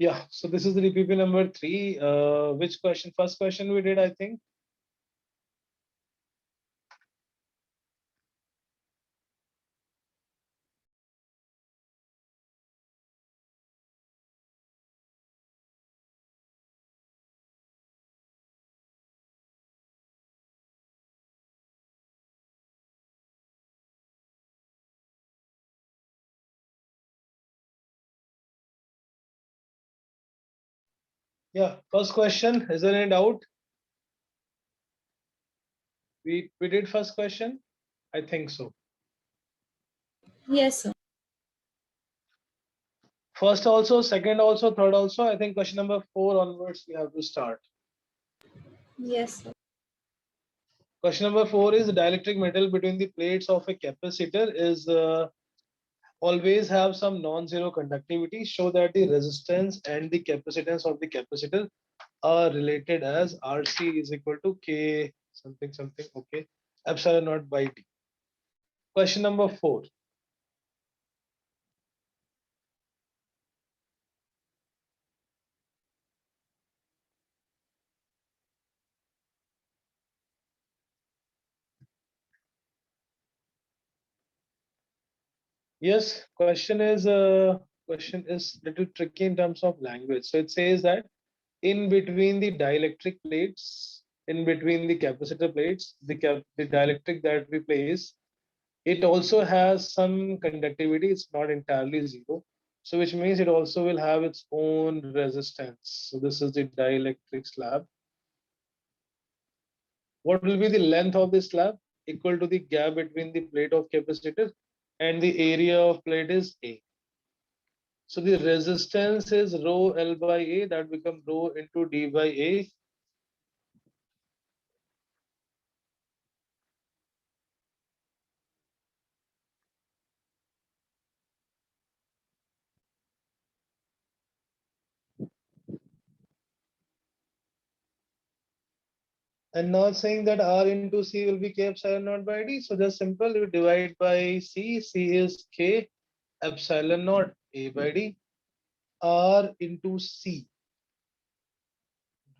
Yeah, so this is the PPP number 3. Which question? First question we did, I think. Yeah, first question. Is there any doubt? We did first question. I think so. Yes, sir. First also, second also, third also. I think question number 4 onwards we have to start. Yes, sir. Question number 4 is the dielectric metal between the plates of a capacitor is always have some non-zero conductivity. Show that the resistance and the capacitance of the capacitor are related as RC is equal to K something something. Okay, epsilon naught by D. Question number 4. Yes, question is little tricky in terms of language. So it says that in between the dielectric plates, in between the capacitor plates, the dielectric that we place, it also has some conductivity. It's not entirely zero. So which means it also will have its own resistance. So this is the dielectric slab. What will be the length of the slab? Equal to the gap between the plate of capacitor and the area of plate is A. So the resistance is rho L by A, that becomes rho into D by A. And now saying that R into C will be K epsilon naught by D. So just simple, you divide by C. C is K epsilon naught A by D. R into C.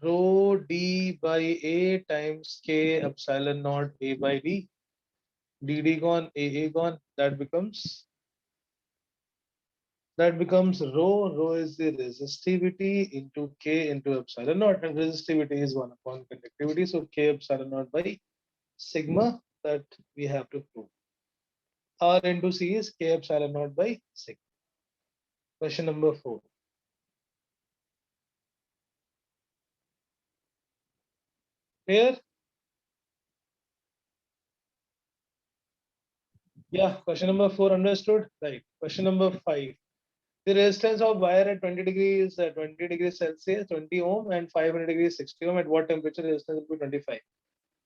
Rho D by A times K epsilon naught A by D. DD gone, AA gone. That becomes rho. Rho is the resistivity into K into epsilon naught, and resistivity is 1 upon conductivity. So K epsilon naught by sigma that we have to prove. R into C is K epsilon naught by sigma. Question number 4. Here, yeah, question number 4 understood. Right. Question number 5. The resistance of wire at 20 degrees, 20 degrees Celsius, 20 ohm, and 500 degrees, 60 ohm. At what temperature resistance will be 25?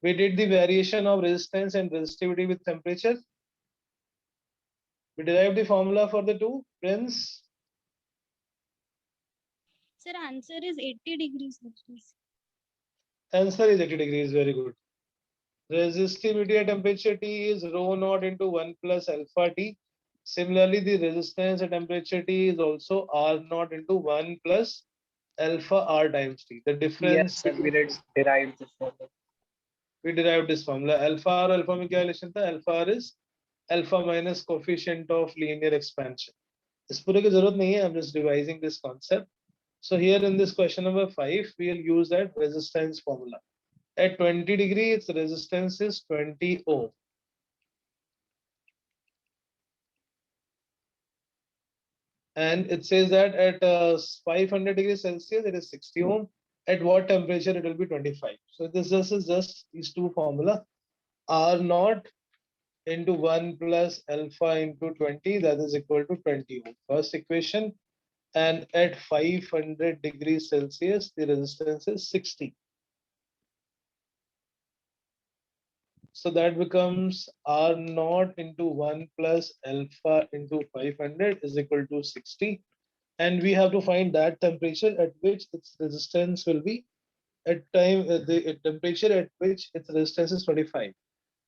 We did the variation of resistance and resistivity with temperature. We derived the formula for the two. Prince, Sir, answer is 80 degrees Celsius. answer is 80 degrees. Very good. Resistivity at temperature T is rho naught into 1 plus alpha T. Similarly, the resistance at temperature T is also R naught into 1 plus alpha R times T. The difference Yes, sir, we did derive this formula. we derived this formula. Alpha R alpha में क्या relation था? Alpha R is alpha minus coefficient of linear expansion. इस पूरे की जरूरत नहीं है. I'm just revising this concept. So here in this question number 5, we'll use that resistance formula. At 20 degree, its resistance is 20 ohm. And it says that at 500 degrees Celsius, it is 60 ohm. At what temperature it will be 25. So this is just these two formula. R naught into 1 plus alpha into 20, that is equal to 20 ohm. First equation. And at 500 degrees Celsius, the resistance is 60. So that becomes R naught into 1 plus alpha into 500 is equal to 60. And we have to find that temperature at which its resistance will be at time the temperature at which its resistance is 25.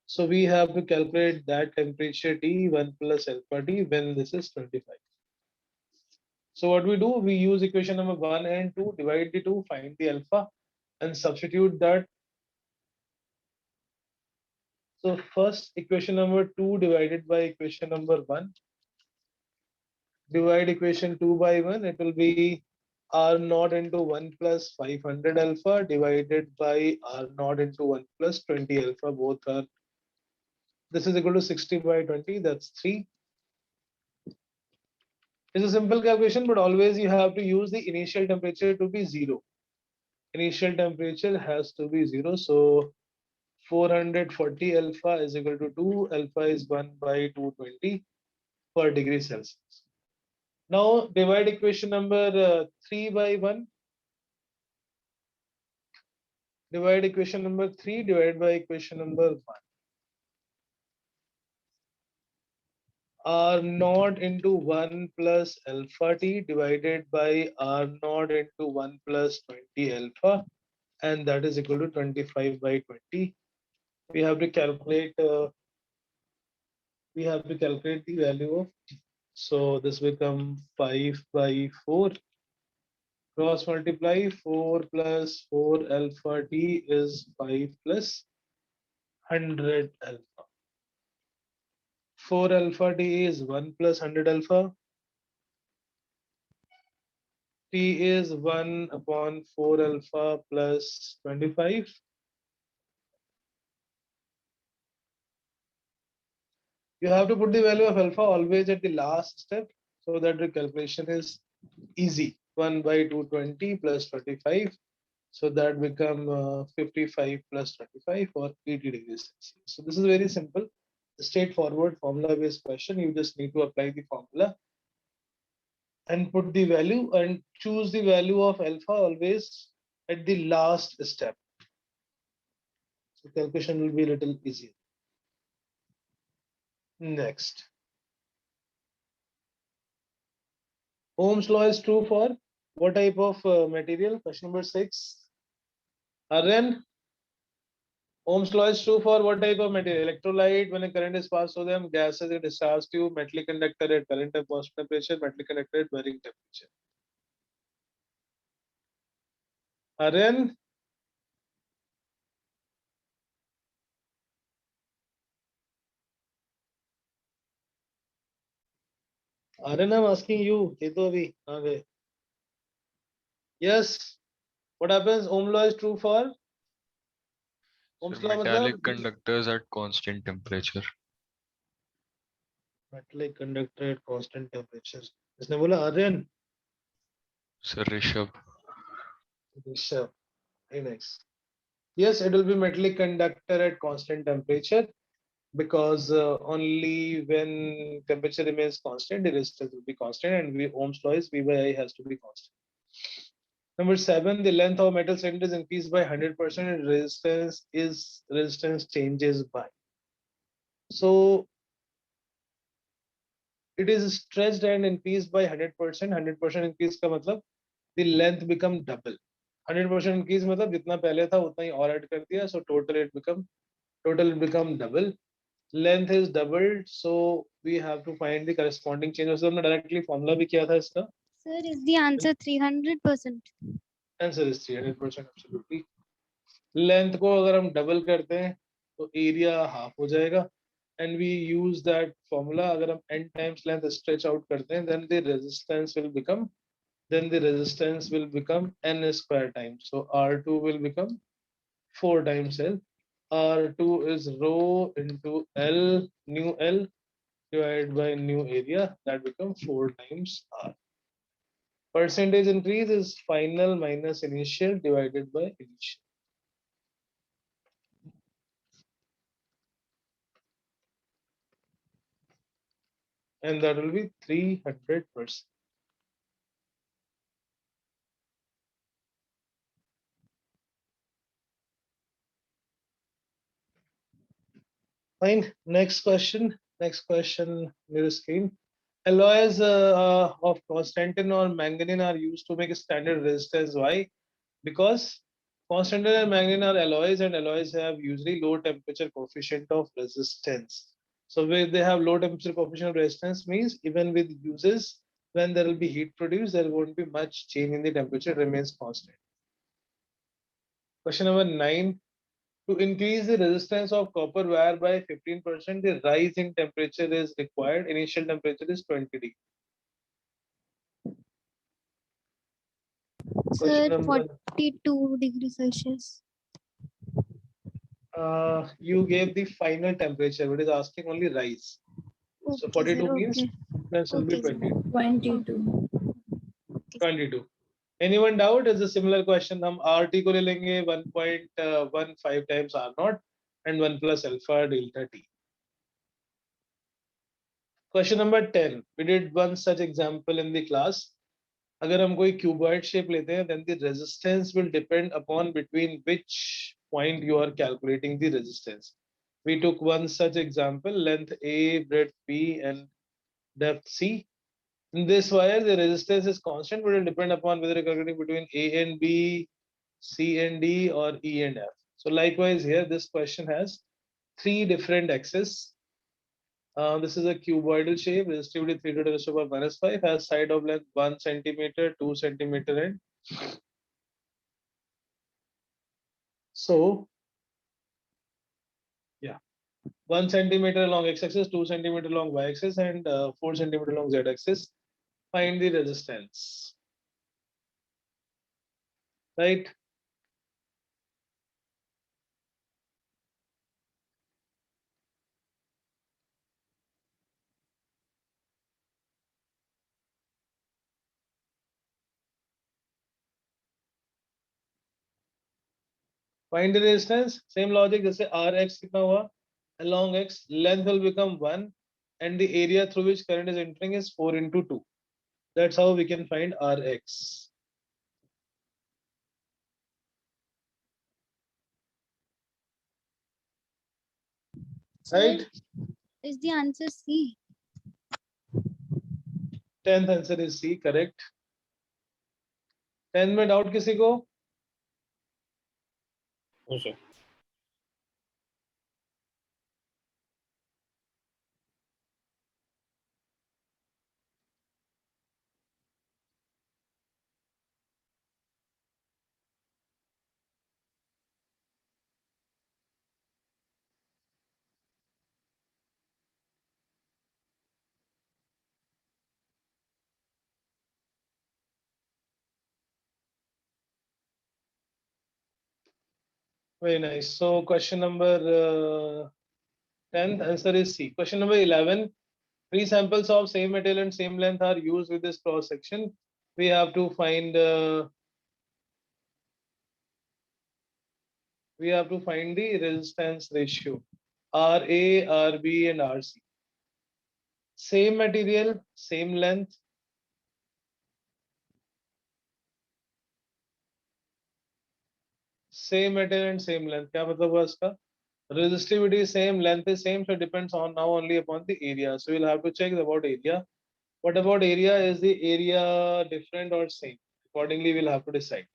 So we have to calculate that temperature T 1 plus alpha T when this is 25. So what we do, we use equation number 1 and 2, divide the two, find the alpha, and substitute that. So first equation number 2 divided by equation number 1. Divide equation 2 by 1, it will be r naught into 1 plus 500 alpha divided by r naught into 1 plus 20 alpha. Both are, this is equal to 60 by 20, that's 3. It's a simple calculation, but always you have to use the initial temperature to be 0. Initial temperature has to be 0. So 440 alpha is equal to 2. Alpha is 1 by 220 per degree Celsius. Now divide equation number 3 by 1. Divide equation number 3 divided by equation number 1. R naught into 1 plus alpha t divided by R naught into 1 plus 20 alpha, and that is equal to 25 by 20. We have to calculate the value of t. So this become 5 by 4. Cross multiply 4 plus 4 alpha t is 5 plus 100 alpha. 4 alpha t is 1 plus 100 alpha. T is 1 upon 4 alpha plus 25. You have to put the value of alpha always at the last step so that the calculation is easy. 1 by 220 plus 25. So that become 55 plus 25 or 80 degrees Celsius. So this is very simple, straightforward formula based question. You just need to apply the formula and put the value and choose the value of alpha always at the last step. So calculation will be a little easier. Next. Ohm's law is true for what type of material? Question number 6. Rn. Ohm's law is true for what type of material? Electrolyte, when a current is passed through them, gases in discharge tube, metallic conductor at current and constant temperature, metallic conductor at varying temperature. Rn. Rn, I'm asking you. Okay. Yes. What happens? Ohm law is true for? Ohm's law Metallic matlab conductors at constant temperature. metallic conductor at constant temperature. इसने बोला Rn. Sir Rishabh. Sure. Very nice. Yes, it will be metallic conductor at constant temperature because only when temperature remains constant, the resistance will be constant, and Ohm's law is V by I has to be constant. Number 7, the length of metal cylinder is increased by 100% and resistance changes by. So it is stretched and increased by 100%. 100% increase का मतलब the length become double. 100% increase मतलब जितना पहले था उतना ही और add कर दिया, so total it become double. Length is doubled, so we have to find the corresponding change. So हमने directly formula भी किया था इसका. Sir, is the answer 300%? Answer is 300% absolutely. Length को अगर हम double करते हैं तो area half हो जाएगा, and we use that formula. अगर हम n times length stretch out करते हैं, then the resistance will become n square times. So R2 will become 4 times L. R2 is rho into L, new L divided by new area, that becomes 4 times R. Percentage increase is final minus initial divided by initial. And that will be 300%. Fine. Next question near the screen. Alloys of constantan or manganese are used to make a standard resistance. Why? Because constantan and manganese are alloys, and alloys have usually low temperature coefficient of resistance. So where they have low temperature coefficient of resistance means even with uses when there will be heat produced, there won't be much change in the temperature, it remains constant. Question number 9. To increase the resistance of copper wire by 15%, the rise in temperature is required. Initial temperature is 20 degrees. Question Sir, number 42 degrees Celsius. you gave the final temperature, but is asking only rise. So Okay, 42 sir. means Okay. this will be Okay, sir. 20, 22. 22. Anyone doubt? Is a similar question. हम RT को ले लेंगे 1.15 times R naught and 1 plus alpha delta T. Question number 10. We did one such example in the class. अगर हम कोई cuboid shape लेते हैं, then the resistance will depend upon between which point you are calculating the resistance. We took one such example, length A, breadth B, and depth C. In this wire, the resistance is constant, but it will depend upon whether you're calculating between A and B, C and D, or E and F. So likewise here, this question has three different axes. This is a cuboidal shape, resistivity 3 to the power minus 5, has side of length 1 centimeter, 2 centimeter, and so, yeah, 1 centimeter long x-axis, 2 centimeter long y-axis, and 4 centimeter long z-axis. Find the resistance. Right? Find the resistance. Same logic. जैसे Rx कितना हुआ? Along x, length will become 1, and the area through which current is entering is 4 into 2. That's how we can find Rx. Sir, Right? is the answer C? 10th answer is C, correct. 10th में doubt किसी को? Okay. Very nice. So question number 10th answer is C. Question number 11. Three samples of same material and same length are used with this cross section. We have to find the resistance ratio. RA, RB, and RC. Same material, same length. Same material and same length. क्या मतलब हुआ इसका? Resistivity is same, length is same, so it depends on now only upon the area. So we'll have to check about area. What about area? Is the area different or same? Accordingly, we'll have to decide.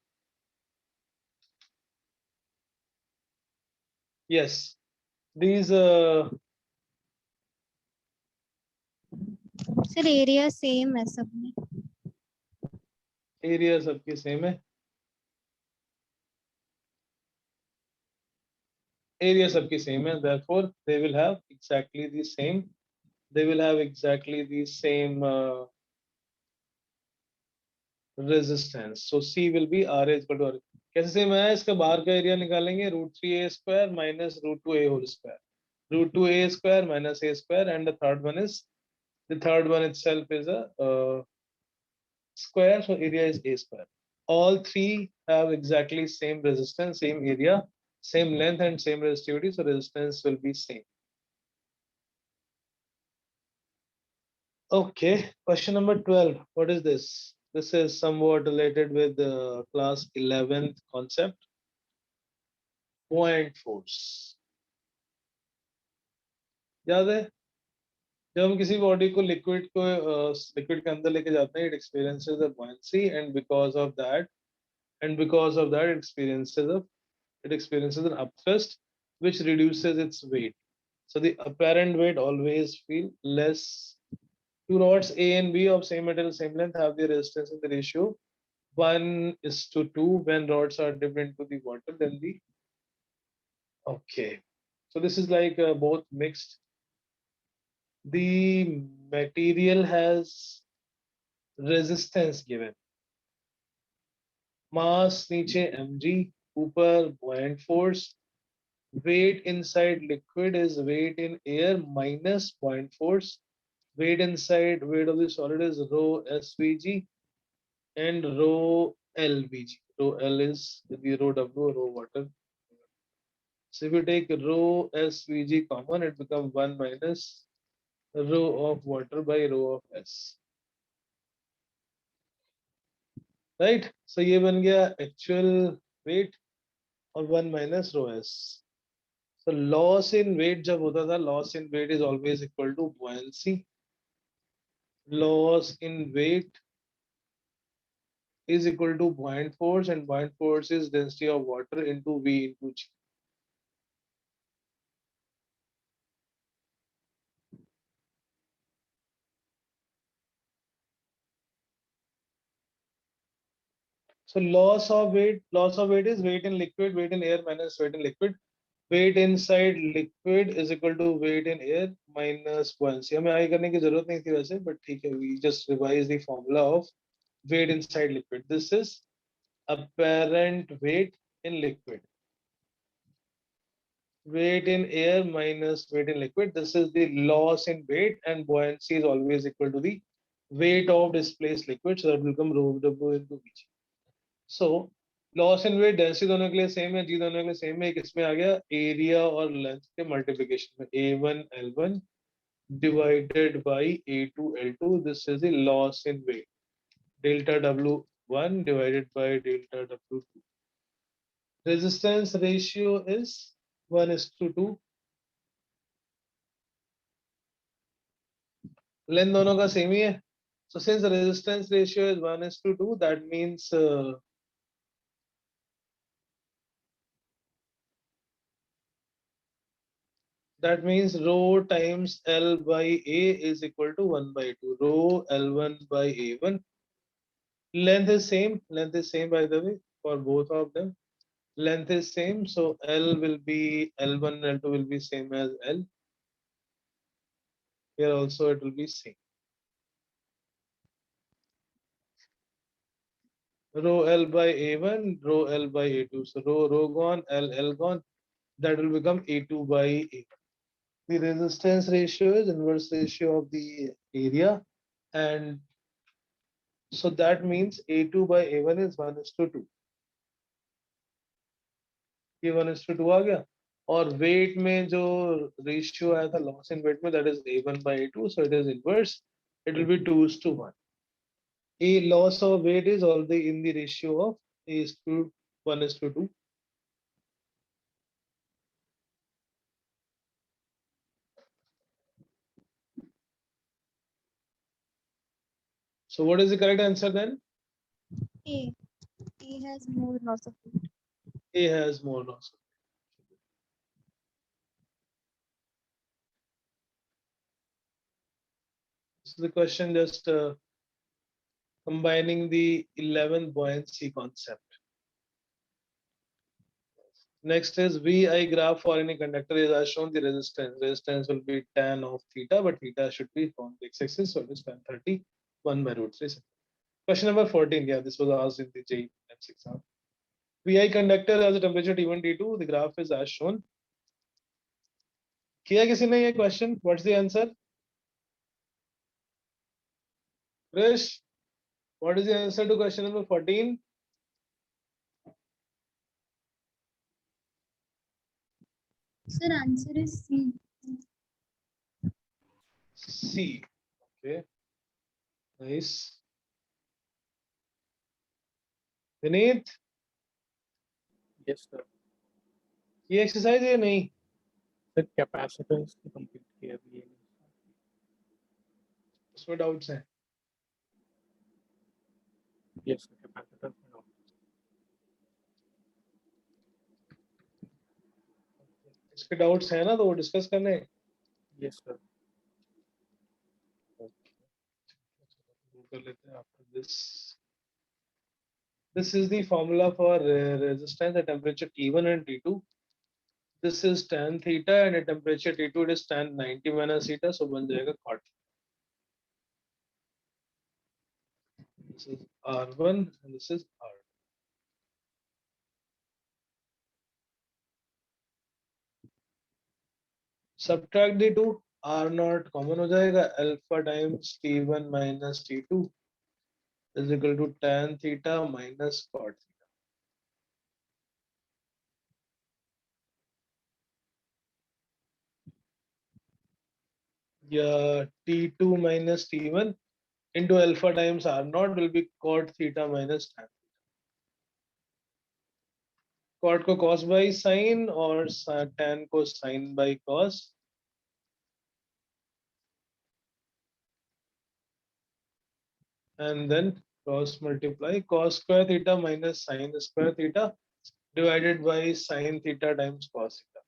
Yes, these Sir, area same है सब में. area सबकी same है. Area सबकी same है. Therefore, they will have exactly the same. They will have exactly the same resistance. So C will be RA is equal to R. कैसे same है? इसका बाहर का एरिया निकालेंगे √3a square minus √2a whole square. √2a square minus a square, and the third one itself is a square, so area is a square. All three have exactly same resistance, same area, same length, and same resistivity, so resistance will be same. Okay, question number 12. What is this? This is somewhat related with the class 11th concept. Buoyant force. याद है? जब हम किसी body को liquid के अंदर लेके जाते हैं, it experiences a buoyancy, and because of that it experiences an upthrust which reduces its weight. So the apparent weight always feel less Two rods A and B of same metal, same length have the resistance in the ratio 1:2. When rods are dipped into the water, then the okay. So this is like both mixed. The material has resistance given. Mass नीचे mg, ऊपर buoyant force. Weight inside liquid is weight in air minus buoyant force. Weight of the solid is rho SVG and rho LVG. Rho L is the rho W, rho water. So if you take rho SVG common, it becomes 1 minus rho of water by rho of S. Right? So ये बन गया actual weight और 1 minus rho S. So loss in weight जब होता था, loss in weight is always equal to buoyancy. Loss in weight is equal to buoyant force, and buoyant force is density of water into V into G. So loss of weight is weight in liquid, weight in air minus weight in liquid. Weight inside liquid is equal to weight in air minus buoyancy. हमें आगे करने की जरूरत नहीं थी वैसे, but ठीक है, we just revise the formula of weight inside liquid. This is apparent weight in liquid. Weight in air minus weight in liquid. This is the loss in weight, and buoyancy is always equal to the weight of displaced liquid. So that will become rho W into Vg. So loss in weight density दोनों के लिए same है, जी दोनों के लिए same है, किसमें आ गया एरिया और लेंथ के मल्टीप्लिकेशन में A1 L1 divided by A2 L2. This is the loss in weight, delta W1 divided by delta W2. Resistance ratio is 1:2. Length दोनों का सेम ही है. So since the resistance ratio is 1:2, that means rho times L by A is equal to 1/2. Rho L1 by A1. Length is same. Length is same, by the way, for both of them. Length is same, so L will be L1, L2 will be same as L. Here also it will be same. Rho L by A1, rho L by A2. So rho gone, L gone. That will become A2 by A1. The resistance ratio is inverse ratio of the area, and so that means A2 by A1 is 1:2. ये 1:2 आ गया, और wait में जो ratio आया था loss in wait में, that is A1 by A2, so it is inverse. It will be 2:1. A loss of weight is already in the ratio of A is to 1:2. So what is the correct answer then? A. A has more loss of weight. A has more loss. So the question just combining the 11th buoyancy concept. Next is VI graph for any conductor is as shown. The resistance. Resistance will be tan of theta, but theta should be on the x-axis, so it is tan 30, 1 by root 3. Question number 14. Yeah, this was asked in the JEE Mains exam. VI conductor has a temperature T1, T2. The graph is as shown. किया किसी ने ये question? What's the answer? Krish, what is the answer to question number 14? Sir, answer is C. C. Okay. Nice. Vineet, Yes, sir. ये exercise है नहीं? The capacitance to complete किया भी है. उसमें doubts हैं. Yes, sir. Capacitance में no. इस पे doubts हैं ना, तो वो discuss करने हैं. Yes, sir. कर लेते हैं after this. This is the formula for resistance at temperature T1 and T2. This is tan theta, and at temperature T2 it is tan 90 minus theta, so बन जाएगा cot. This is R1 and this is R. Subtract the two, R naught common हो जाएगा, alpha times T1 minus T2 is equal to tan theta minus cot theta. Yeah, T2 minus T1 into alpha times R naught will be cot theta minus tan. Cot को cos by sin और tan को sin by cos. And then cross multiply cos square theta minus sin square theta divided by sin theta times cos theta.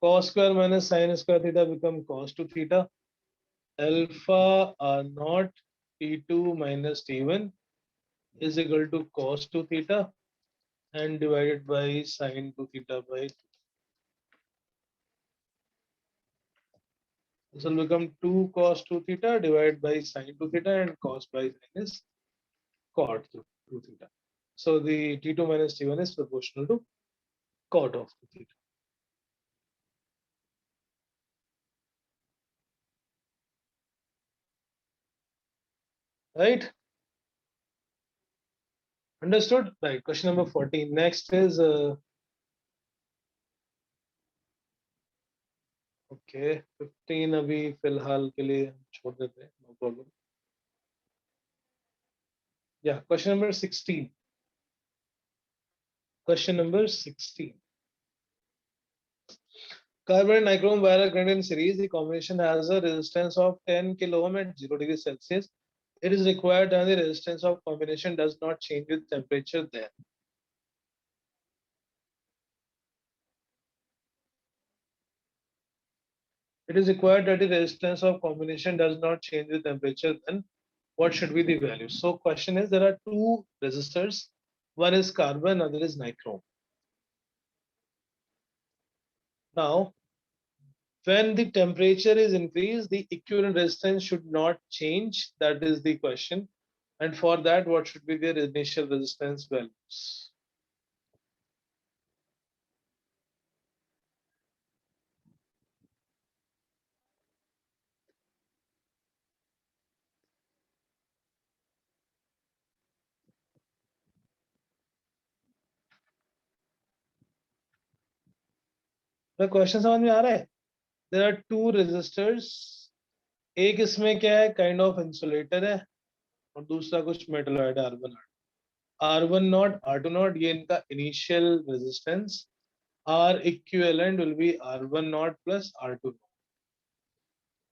Cos square minus sin square theta become cos 2 theta. Alpha R naught T2 minus T1 is equal to cos 2 theta and divided by sin 2 theta by 2. This will become 2 cos 2 theta divided by sin 2 theta, and cos by sin is cot 2 theta. So the T2 minus T1 is proportional to cot of 2 theta. Right? Understood? Right. Question number 14. Next is okay. 15 अभी फिलहाल के लिए छोड़ देते हैं. No problem. Yeah. Question number 16. Question number 16. Carbon and nichrome wire are connected in series. The combination has a resistance of 10 kilo ohm at 0 degrees Celsius. It is required that the resistance of combination does not change with temperature there. It is required that the resistance of combination does not change with temperature, then what should be the value? So question is, there are two resistors. One is carbon, other is nichrome. Now, when the temperature is increased, the equivalent resistance should not change. That is the question. And for that, what should be their initial resistance values? The question समझ में आ रहा है? There are two resistors. एक इसमें क्या है, kind of insulator है, और दूसरा कुछ मेटलॉइड है, R1 naught, R2 naught, ये इनका initial resistance. R equivalent will be R1 naught plus R2 naught.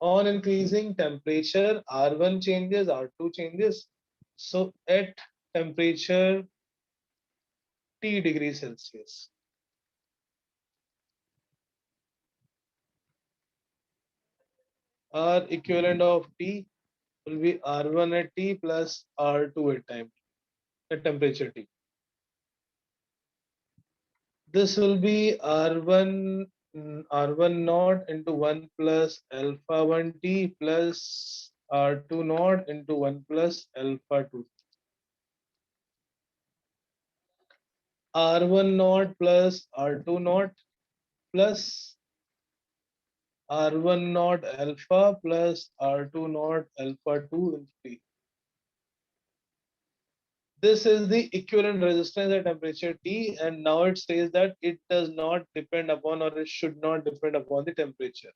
On increasing temperature, R1 changes, R2 changes. So at temperature T degrees Celsius, R equivalent of T will be R1 at T plus R2 at time at temperature T. This will be R1 naught into 1 plus alpha 1 T plus R2 naught into 1 plus alpha 2. R1 naught plus R2 naught plus R1 naught alpha plus R2 naught alpha 2 into T. This is the equivalent resistance at temperature T, and now it says that it does not depend upon, or it should not depend upon, the temperature.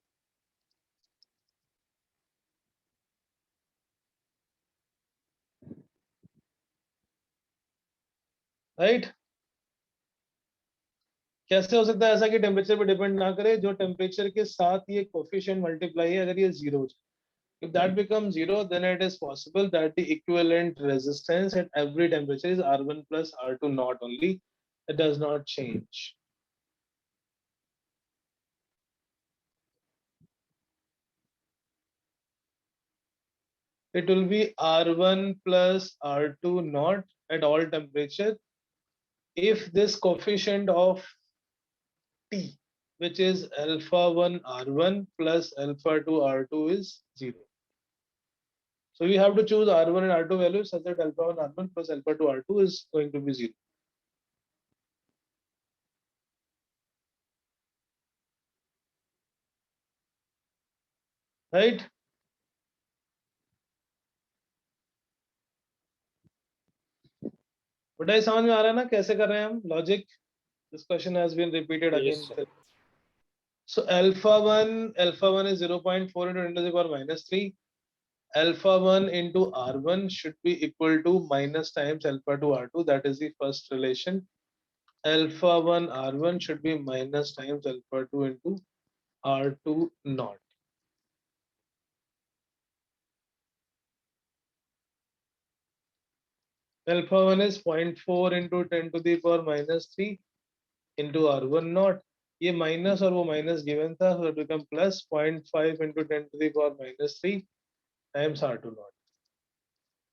Right? कैसे हो सकता है ऐसा कि temperature पे depend ना करे, जो टेम्परेचर के साथ ये कोफिशिएंट मल्टीप्लाई है, अगर ये जीरो हो जाए. If that becomes zero, then it is possible that the equivalent resistance at every temperature is R1 plus R2 naught only. It does not change. it will be R1 plus R2 naught at all temperature if this coefficient of T, which is alpha 1 R1 plus alpha 2 R2 is 0. So we have to choose R1 and R2 values such that alpha 1 R1 plus alpha 2 R2 is going to be 0. Right? बताइए समझ में आ रहा है ना कैसे कर रहे हैं हम logic? This question has been repeated again. Yes, sir. So alpha 1 is 0.4 into 10 to the power minus 3. Alpha 1 into R1 should be equal to minus times alpha 2 R2. That is the first relation. Alpha 1 R1 should be minus times alpha 2 into R2 naught. Alpha 1 is 0.4 into 10 to the power minus 3 into R1 naught. ये minus और वो minus given था, so it become plus 0.5 into 10 to the power minus 3 times R2 naught.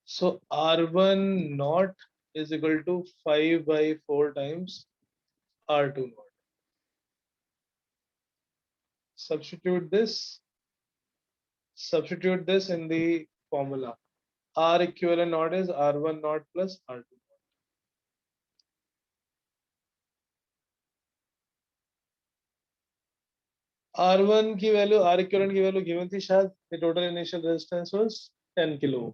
So R1 naught is equal to 5 by 4 times R2 naught. Substitute this in the formula. R equivalent naught is R1 naught plus R2 naught. R1 की value, R equivalent की value given थी शायद. The total initial resistance was 10 kilo ohm.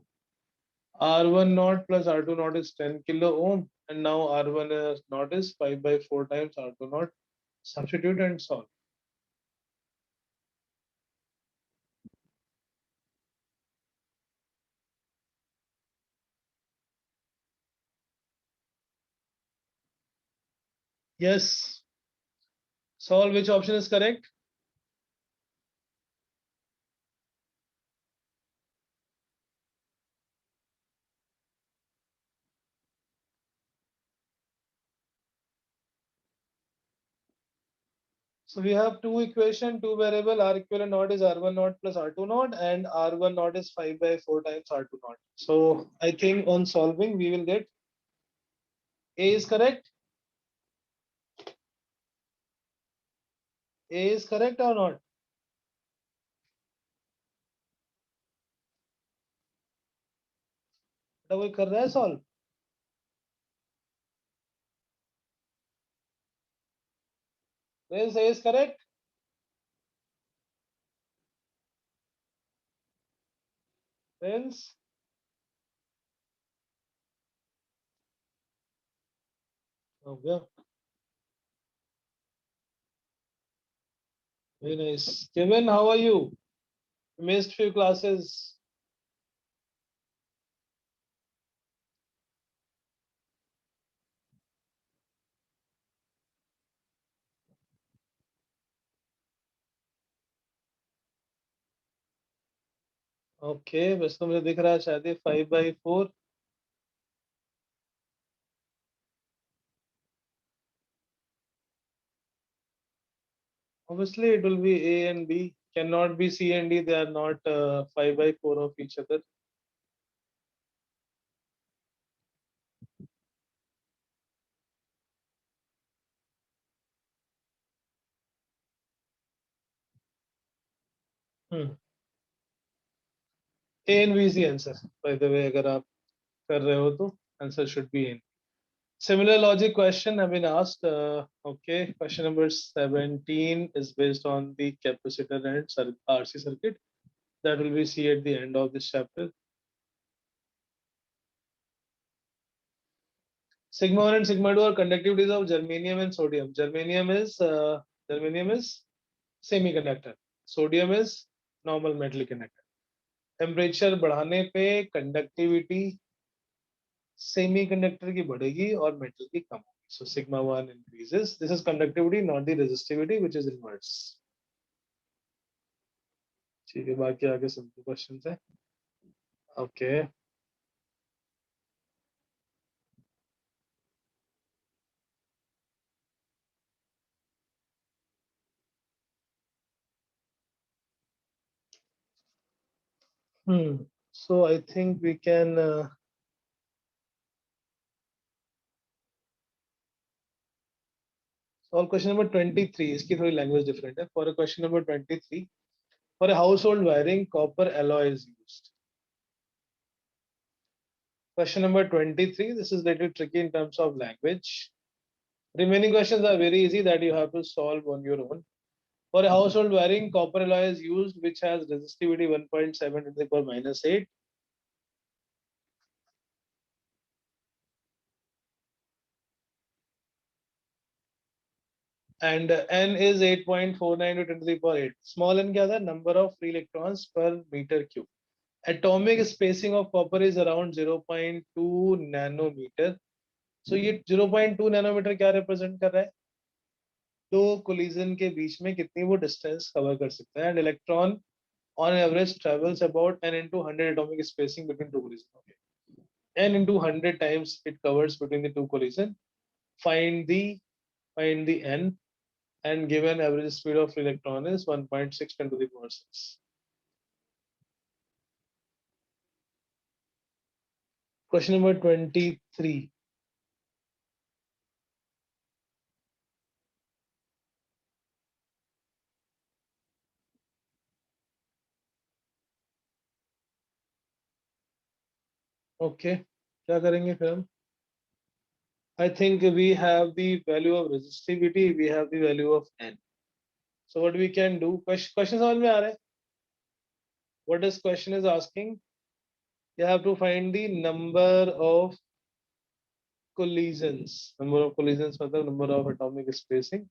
R1 naught plus R2 naught is 10 kilo ohm, and now R1 naught is 5 by 4 times R2 naught. Substitute and solve. Yes. Solve. Which option is correct? So we have two equation, two variable. R equivalent naught is R1 naught plus R2 naught, and R1 naught is 5 by 4 times R2 naught. So I think on solving we will get A is correct. A is correct or not? बेटा कोई कर रहा है solve? Prince, A is correct. Prince. हो गया. Very nice. Kevin, how are you? Missed few classes. Okay, बस तो मुझे दिख रहा है शायद 5 by 4. Obviously, it will be A and B. Cannot be C and D. They are not 5 by 4 of each other. A and B is the answer. By the way, अगर आप कर रहे हो तो answer should be in. Similar logic question have been asked. Okay, question number 17 is based on the capacitor and RC circuit. That will be see at the end of this chapter. Sigma 1 and sigma 2 are conductivities of germanium and sodium. Germanium is semiconductor. Sodium is normal metal conductor. Temperature बढ़ाने पे conductivity semiconductor की बढ़ेगी और metal की कम होगी. So sigma 1 increases. This is conductivity, not the resistivity, which is inverse. ठीक है, बाकी आगे सिंपल क्वेश्चंस है. Okay. So I think we can solve question number 23. इसकी थोड़ी language different है. For a question number 23, for a household wiring, copper alloy is used. Question number 23. This is little tricky in terms of language. Remaining questions are very easy that you have to solve on your own. For a household wiring, copper alloy is used, which has resistivity 1.7 to the power minus 8. And n is 8.49 to 10 to the power 8. Small n क्या था? Number of free electrons per meter cube. Atomic spacing of copper is around 0.2 nanometer. So ये 0.2 nanometer क्या represent कर रहा है? दो collision के बीच में कितनी वो distance cover कर सकता है? And electron on average travels about n into 100 atomic spacing between two collisions. Okay. N into 100 times it covers between the two collision. Find the n, and given average speed of electron is 1.6 10 to the power 6. Question number 23. Okay, क्या करेंगे फिर हम? I think we have the value of resistivity, we have the value of n. So what we can do? Question समझ में आ रहा है? What this question is asking? You have to find the number of collisions. Number of collisions मतलब number of atomic spacing,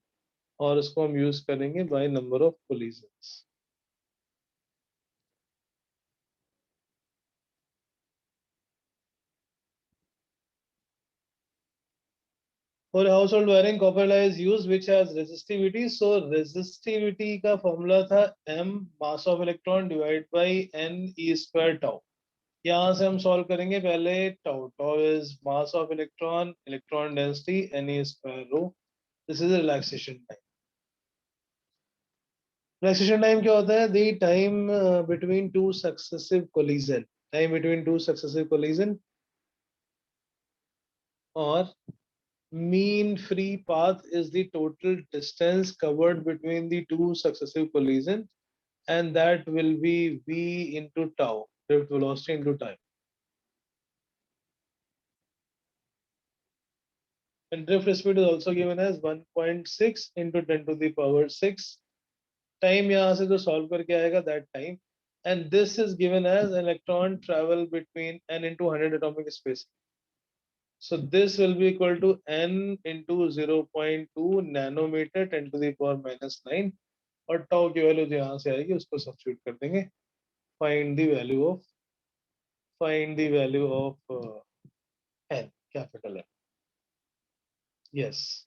और उसको हम use करेंगे by number of collisions. For household wiring, copper alloy is used, which has resistivity. So resistivity का formula था m mass of electron divided by n e square tau. यहाँ से हम solve करेंगे पहले tau. Tau is mass of electron, electron density, n e square rho. This is a relaxation time. Relaxation time क्या होता है? The time between two successive collision. Time between two successive collision or mean free path is the total distance covered between the two successive collisions, and that will be v into tau, drift velocity into time. And drift speed is also given as 1.6 into 10 to the power 6. Time यहाँ से जो solve करके आएगा that time, and this is given as electron travel between n into 100 atomic space. So this will be equal to n into 0.2 nanometer 10 to the power minus 9, और tau की value जो यहाँ से आएगी उसको सब्स्टिट्यूट कर देंगे. Find the value of n, capital N. Yes.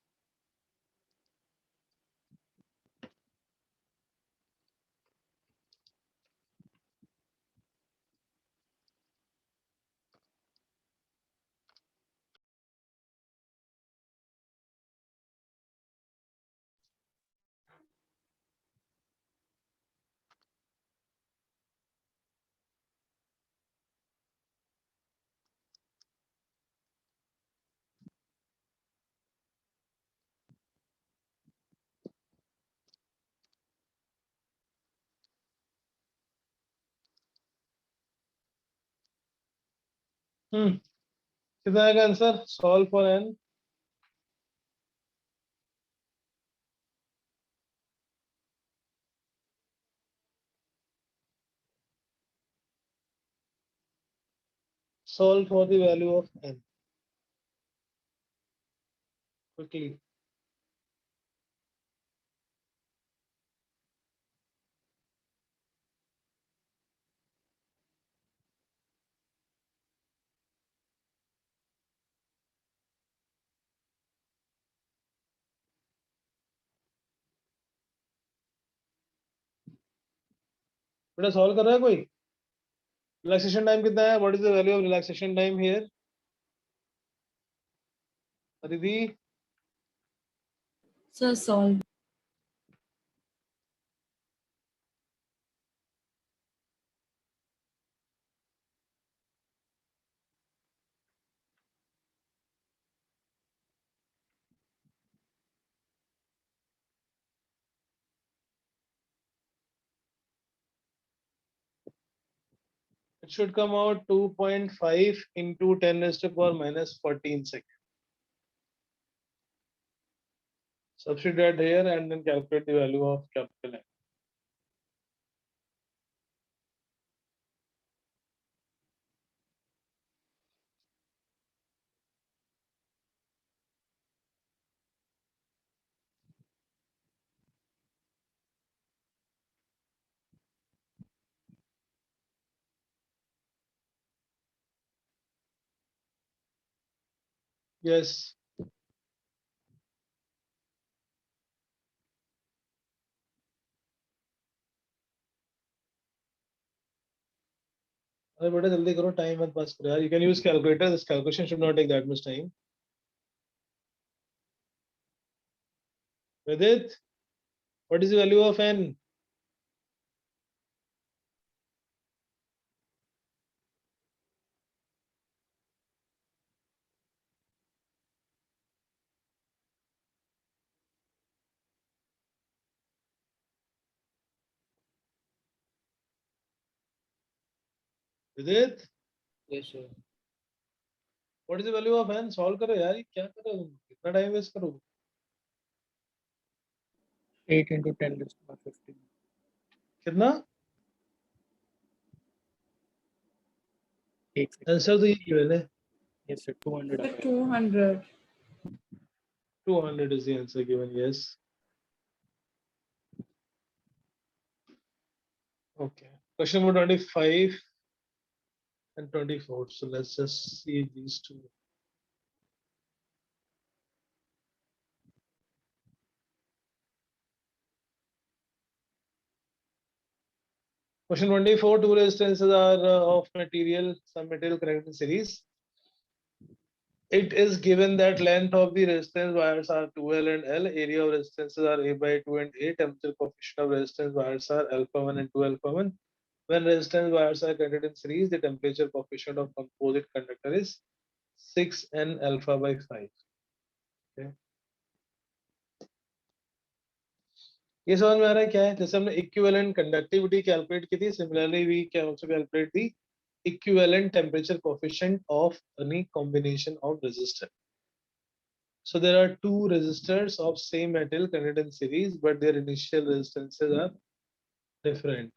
कितना आएगा answer? Solve for n. Solve for the value of n. Quickly. बेटा solve कर रहा है कोई? Relaxation time कितना है? What is the value of relaxation time here? Aditi? So solve. should come out 2.5 into 10 raised to power minus 14 seconds. Substitute here and then calculate the value of capital N. Yes. अरे बेटा जल्दी करो, time मत पास करो यार. You can use calculator. This calculation should not take that much time. Vidit, what is the value of N? Vidit, Yes, sir. what is the value of N? Solve करो यार, ये क्या कर रहे हो तुम? कितना टाइम वेस्ट करो? 8 into 10 raised to power 15. कितना? 8. आंसर तो ये given है. Yes, sir. 200. 200. 200 is the answer given. Yes. Okay. Question number 25 and 24. So let's just see these two. Question 24, two resistances are of material, some material connected in series. It is given that length of the resistance wires are 2L and L, area of resistances are A by 2 and A, temperature coefficient of resistance wires are alpha 1 and 2 alpha 1. When resistance wires are connected in series, the temperature coefficient of composite conductor is 6N alpha by 5. Okay. ये समझ में आ रहा है क्या है? जैसे हमने equivalent conductivity calculate की थी, similarly we can also calculate the equivalent temperature coefficient of any combination of resistor. So there are two resistors of same metal connected in series, but their initial resistances are different.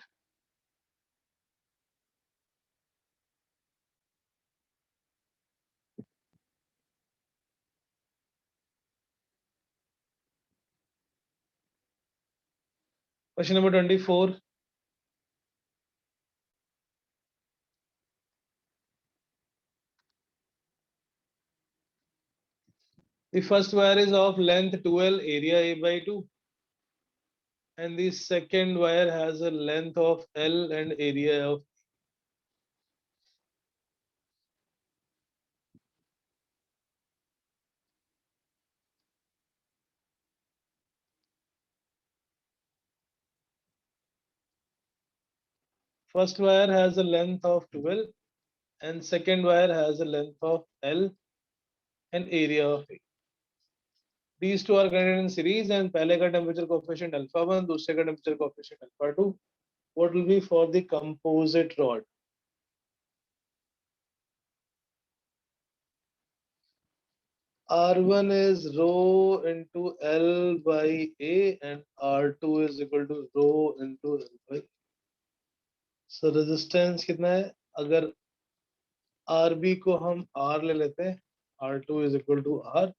Question number 24. The first wire is of length 2L, area A by 2. And the second wire has a length of L and area of. First wire has a length of 12 and second wire has a length of L and area of A. These two are connected in series and पहले का temperature coefficient alpha 1, दूसरे का temperature coefficient alpha 2. What will be for the composite rod? R1 is rho into L by A and R2 is equal to rho into L by. So resistance कितना है? अगर RB को हम R ले लेते हैं, R2 is equal to R,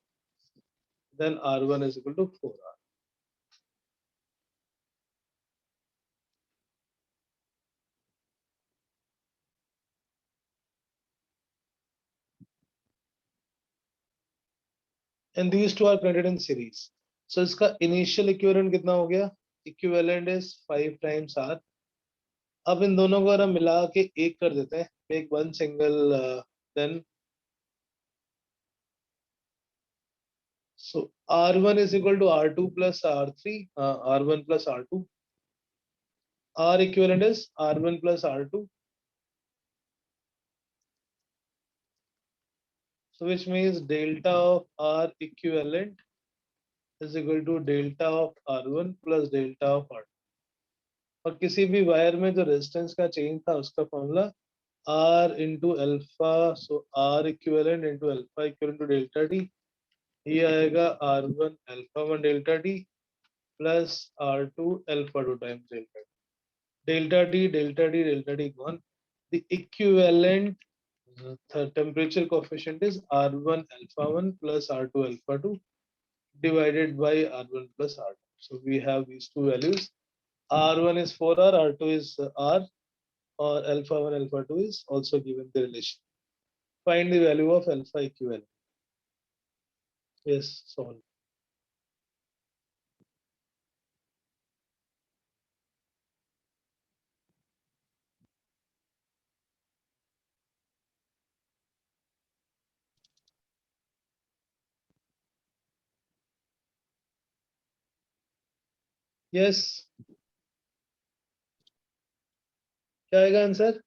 then R1 is equal to 4R. And these two are connected in series. So इसका initial equivalent कितना हो गया? Equivalent is 5 times R. अब इन दोनों को अगर हम मिला के एक कर देते हैं, make one single then so R1 is equal to R2 plus R3, R1 plus R2. R equivalent is R1 plus R2. So which means delta of R equivalent is equal to delta of R1 plus delta of R2. और किसी भी wire में जो resistance का change था उसका formula R into alpha, so R equivalent into alpha equivalent to delta t, ये आएगा R1 alpha 1 delta t plus R2 alpha 2 times delta t. Delta t gone. The equivalent temperature coefficient is R1 alpha 1 plus R2 alpha 2 divided by R1 plus R2. So we have these two values. R1 is 4R, R2 is R, or alpha 1, alpha 2 is also given the relation. Find the value of alpha equivalent. Yes, solve. Yes. क्या आएगा answer?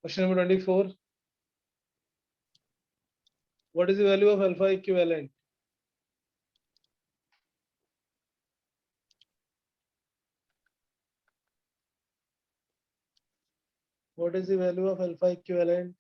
Question number 24. What is the value of alpha equivalent? What is the value of alpha equivalent?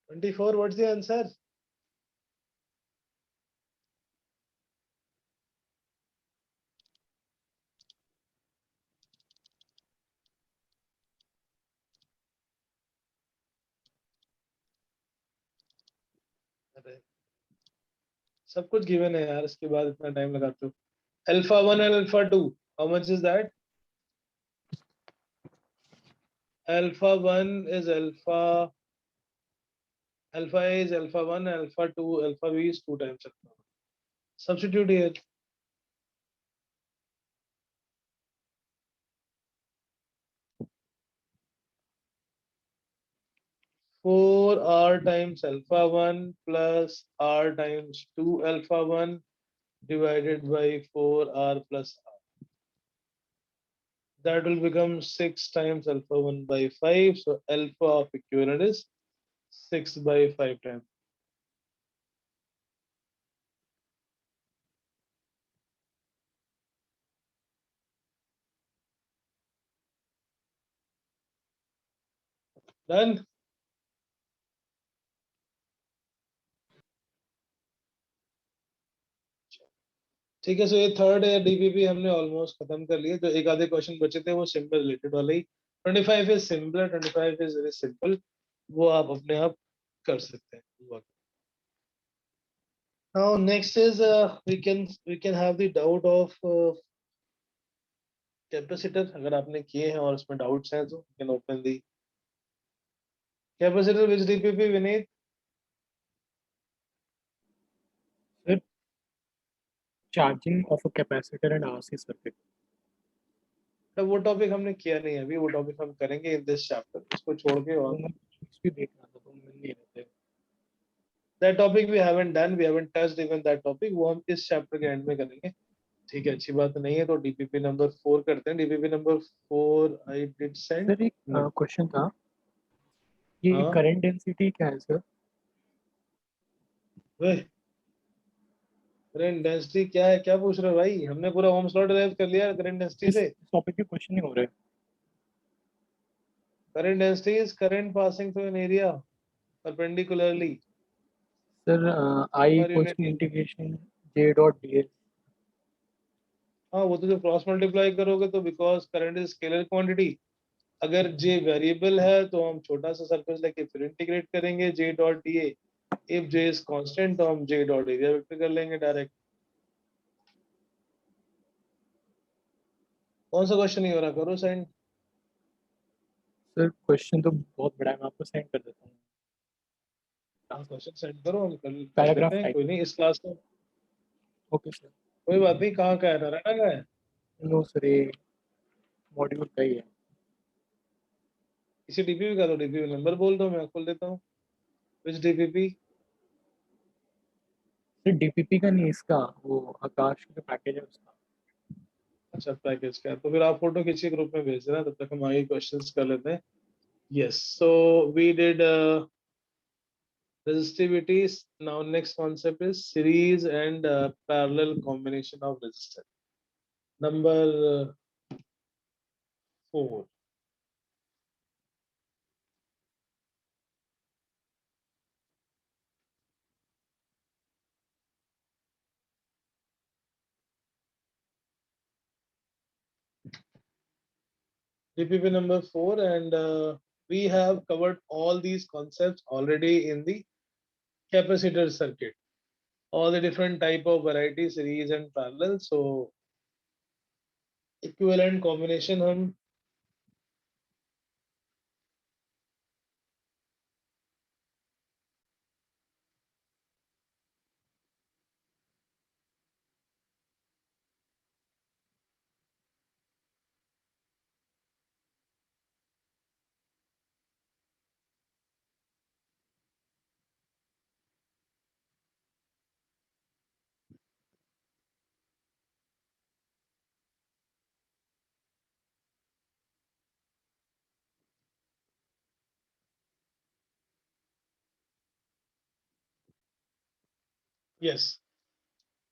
$24. What's the answer? अरे सब कुछ given है यार, इसके बाद इतना टाइम लगाते हो. Alpha 1 and alpha 2. How much is that? Alpha 1 is alpha A is alpha 1, alpha 2, alpha B is 2 times alpha 1. Substitute here. 4R times alpha 1 plus R times 2 alpha 1 divided by 4R plus R. That will become 6 times alpha 1 by 5. So alpha of equivalent is 6 by 5 times. Done? ठीक है. सो ये third है DPP हमने almost खत्म कर लिया. जो एक आधे क्वेश्चन बचे थे वो सिंपल रिलेटेड वाले ही. 25 is simple, 25 is very simple, वो आप अपने आप कर सकते हैं. Now next is we can have the doubt of capacitor. अगर आपने किए हैं और उसमें डाउट्स हैं तो you can open the capacitor which DPP Vineet. Sir, charging of a capacitor and RC circuit. तो वो टॉपिक हमने किया नहीं है अभी, वो टॉपिक हम करेंगे इन दिस चैप्टर. इसको छोड़ के तो और मैं कुछ भी देख रहा था तो मिल नहीं रहे थे. that topic we haven't done, we haven't touched even that topic. वो हम इस चैप्टर के एंड में करेंगे. ठीक है, अच्छी बात नहीं है. तो डीपीपी नंबर 4 करते हैं. DPP number 4 I did send. Sir एक क्वेश्चन था, ये हाँ. करंट डेंसिटी क्या है सर? वे करंट डेंसिटी क्या है, क्या पूछ रहे हो भाई? हमने पूरा होम स्लॉट डिराइव कर लिया करंट डेंसिटी इस से. टॉपिक पे क्वेश्चन नहीं हो रहे. Current density is current passing through an area perpendicularly sir I per equals unit. To integration J dot ds. हाँ, वो तो जो क्रॉस मल्टीप्लाई करोगे तो because current is scalar quantity. अगर J वेरिएबल है तो हम छोटा सा सरफेस लेके फिर इंटीग्रेट करेंगे J dot da. If J is constant तो हम J डॉट एरिया वेक्टर कर लेंगे डायरेक्ट. कौन सा क्वेश्चन नहीं हो रहा? करो सेंड. सर क्वेश्चन तो बहुत बड़ा है, मैं आपको सेंड कर देता हूँ. हाँ, क्वेश्चन सेंड करो, हम कर पैराग्राफ लेते हैं. टाइप. कोई नहीं, इस क्लास में ओके सर. कोई बात नहीं. कहाँ का है? नारायणा का है? नो सर, ये मॉड्यूल का ही है. इसी डीपीपी का. तो डीपीपी नंबर बोल दो, मैं खोल देता हूँ. विच डीपीपी? सर डीपीपी का नहीं, इसका वो आकाश का पैकेज है उसका. अच्छा पैकेज का है, तो फिर आप फोटो खींचिए ग्रुप में भेज देना, तब तक हम आगे क्वेश्चंस कर लेते हैं. Yes, so we did resistivities. Now next concept is series and parallel combination of resistor. Number 4. DPP number 4, and we have covered all these concepts already in the capacitor circuit. All the different type of variety, series and parallel. So equivalent combination हम yes.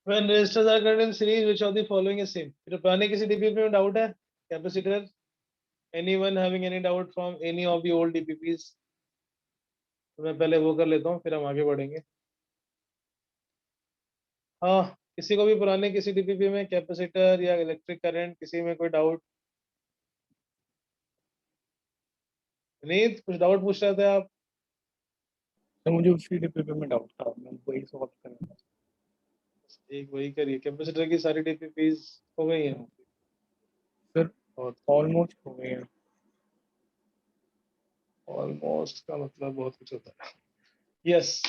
When resistors are connected in series, which of the following is same? फिर पुराने किसी DPP में doubt है? Capacitor? Anyone having any doubt from any of the old DPPs? तो मैं पहले वो कर लेता हूँ, फिर हम आगे बढ़ेंगे. हाँ, किसी को भी पुराने किसी DPP में कैपेसिटर या इलेक्ट्रिक करंट किसी में कोई डाउट नहीं? कुछ डाउट पूछ रहे थे आप? तो मुझे उसी डीपीपी में डाउट था, मैं वही सॉल्व कर रहा था. एक वही करिए. कैपेसिटर की सारी DPPs हो गई हैं सर और ऑलमोस्ट हो गए हैं. ऑलमोस्ट का मतलब बहुत कुछ होता है. Yes.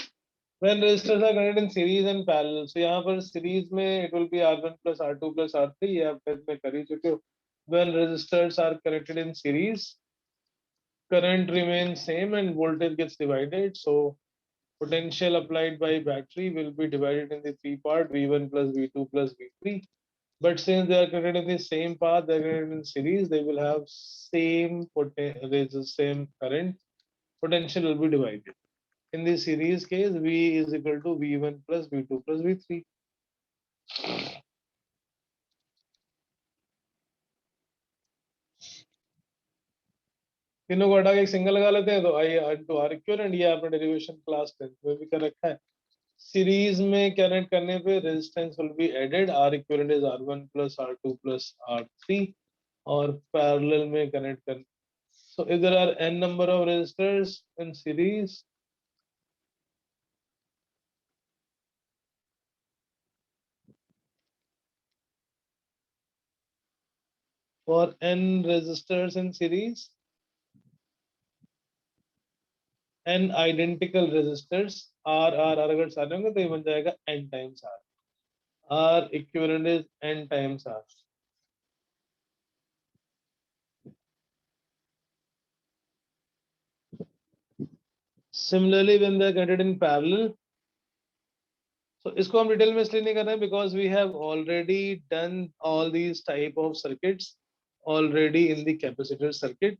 When resistors are connected in series and parallel, so यहाँ पर series में it will be R1 plus R2 plus R3. ये आप टेस्ट में कर ही चुके हो. When resistors are connected in series, current remains same and voltage gets divided. So potential applied by battery will be divided in the three part V1 plus V2 plus V3. But since they are connected in the same path, they are connected in series, they will have same current. Potential will be divided. In the series case, V is equal to V1 plus V2 plus V3. तीनों को हटा के एक single लगा लेते हैं, तो आई to are equivalent. ये आपने डेरिवेशन क्लास 10 में भी कर रखा है. सीरीज में कनेक्ट करने पे resistance will be added. R equivalent is R1 plus R2 plus R3. और पैरेलल में कनेक्ट कर. So if there are n number of resistors in series, for n resistors in series, n identical resistors, R अगर सारे होंगे तो ये बन जाएगा n times R. R equivalent is n times R. Similarly, when they are connected in parallel, so इसको हम detail में इसलिए नहीं कर रहे हैं because we have already done all these type of circuits already in the capacitor circuit.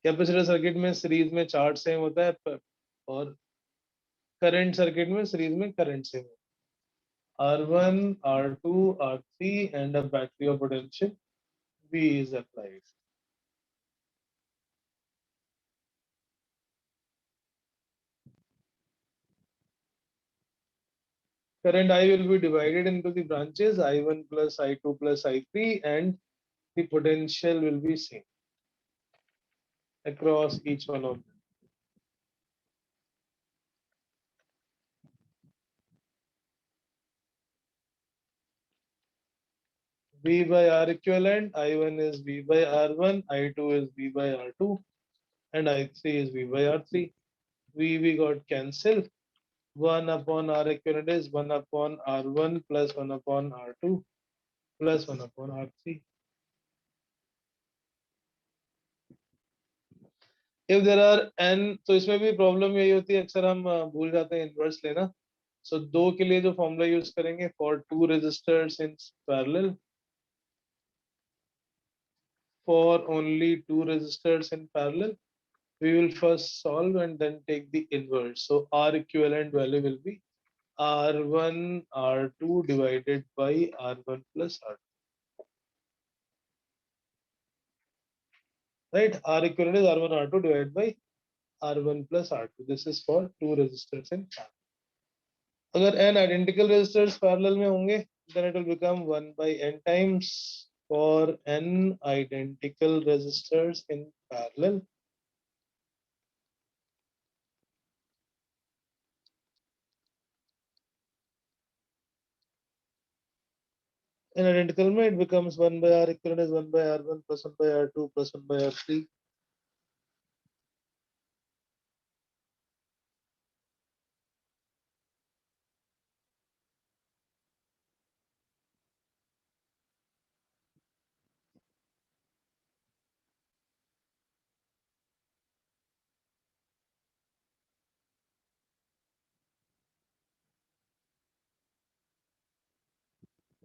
Capacitor circuit में series में चार्ज सेम होता है और करंट सर्किट में सीरीज में करंट सेम होता है. R1, R2, R3 and a battery of potential V is applied. Current I will be divided into the branches I1 plus I2 plus I3 and the potential will be same across each one of them. V by R equivalent, I1 is V by R1, I2 is V by R2 and I3 is V by R3. We got cancelled. 1 upon R equivalent is 1 upon R1 plus 1 upon R2 plus 1 upon R3. If there are n, तो इसमें भी problem यही होती है, अक्सर हम भूल जाते हैं इनवर्स लेना. So दो के लिए जो फॉर्मूला यूज करेंगे for two resistors in parallel, for only two resistors in parallel, we will first solve and then take the inverse. So R equivalent value will be R1 R2 divided by R1 plus R2. Right? R equivalent is R1 R2 divided by R1 plus R2. This is for two resistors in parallel. अगर n identical resistors parallel में होंगे, then it will become 1 by n times for n identical resistors in parallel. In identical में it becomes 1 by R equivalent is 1 by R1 plus 1 by R2 plus 1 by R3.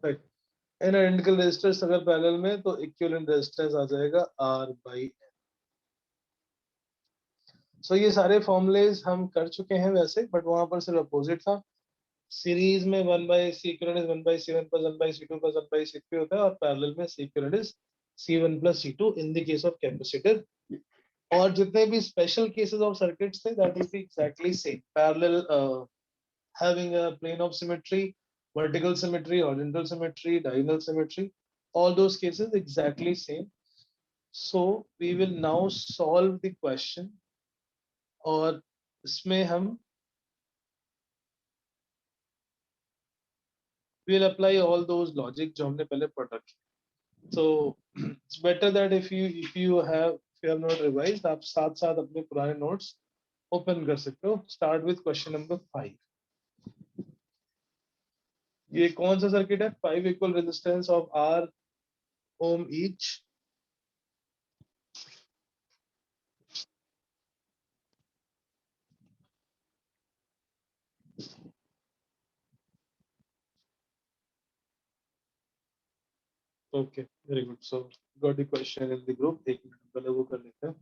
Right. In identical resistors अगर parallel में तो equivalent resistance आ जाएगा R by N. So ये सारे formulas हम कर चुके हैं वैसे, but वहां पर सिर्फ opposite था. सीरीज में 1 by C equivalent is 1 by C1 plus 1 by C2 plus 1 by C3 होता है और पैरेलल में C equivalent is C1 plus C2 in the case of capacitor. और जितने भी special cases of circuits थे, that is exactly same. Parallel having a plane of symmetry, vertical symmetry, horizontal symmetry, diagonal symmetry, all those cases exactly same. So we will now solve the question और इसमें हम we'll apply all those logic जो हमने पहले पढ़ रखे. So it's better that if you have not revised, आप साथ साथ अपने पुराने notes open कर सकते हो. Start with question number 5. ये कौन सा सर्किट है? 5 equal resistance of R ohm each. Okay, very good. So got the question in the group. एक मिनट पहले वो कर लेते हैं.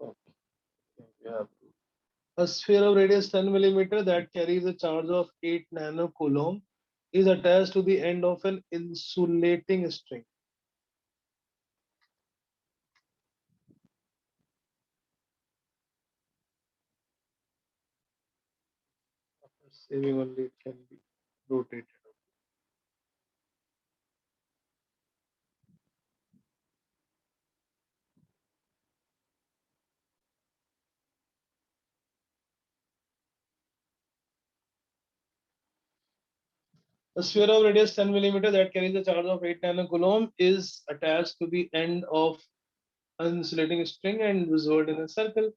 Okay, yeah. A sphere of radius 10 millimeter that carries a charge of 8 nanocoulomb is attached to the end of an insulating string. After saving only it can be rotated. A sphere of radius 10 millimeter that carries a charge of 8 nanocoulomb is attached to the end of an insulating string and resolved in a circle.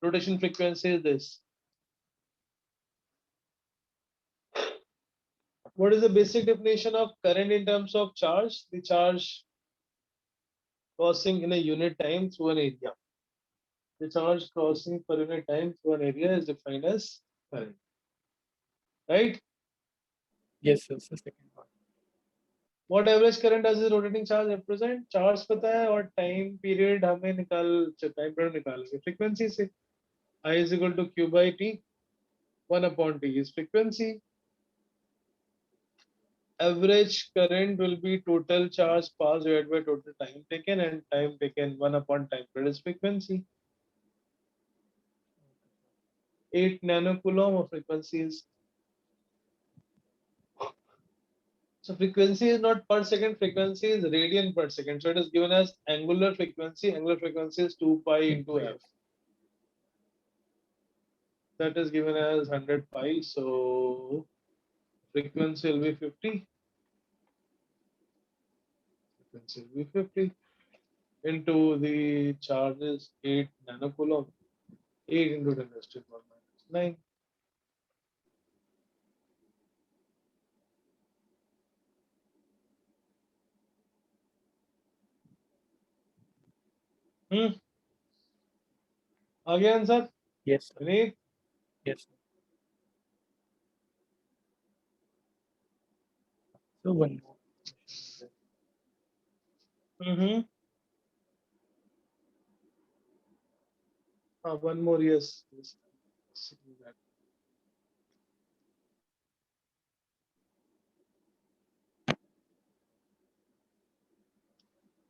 Rotation frequency is this. What is the basic definition of current in terms of charge? The charge crossing in a unit time through an area. The charge crossing per unit time through an area is defined as current. Right? Yes, sir. So second one. What average current does the rotating charge represent? Charge पता है और time period हमें time period निकालेंगे frequency से. I is equal to Q by T. 1 upon T is frequency. Average current will be total charge passed divided by total time taken, and time taken 1 upon time period is frequency. 8 nanocoulomb of frequency is. So frequency is not per second, frequency is radian per second. So it is given as angular frequency. Angular frequency is 2 pi into f. That is given as 100 pi. So frequency will be 50. Frequency will be 50 into the charge is 8 nanocoulomb. 8 into 10 raised to the power minus 9. आगे answer Yes, sir. Vineet. Yes, sir. So one more. Mm-hmm. One more, yes. Yes.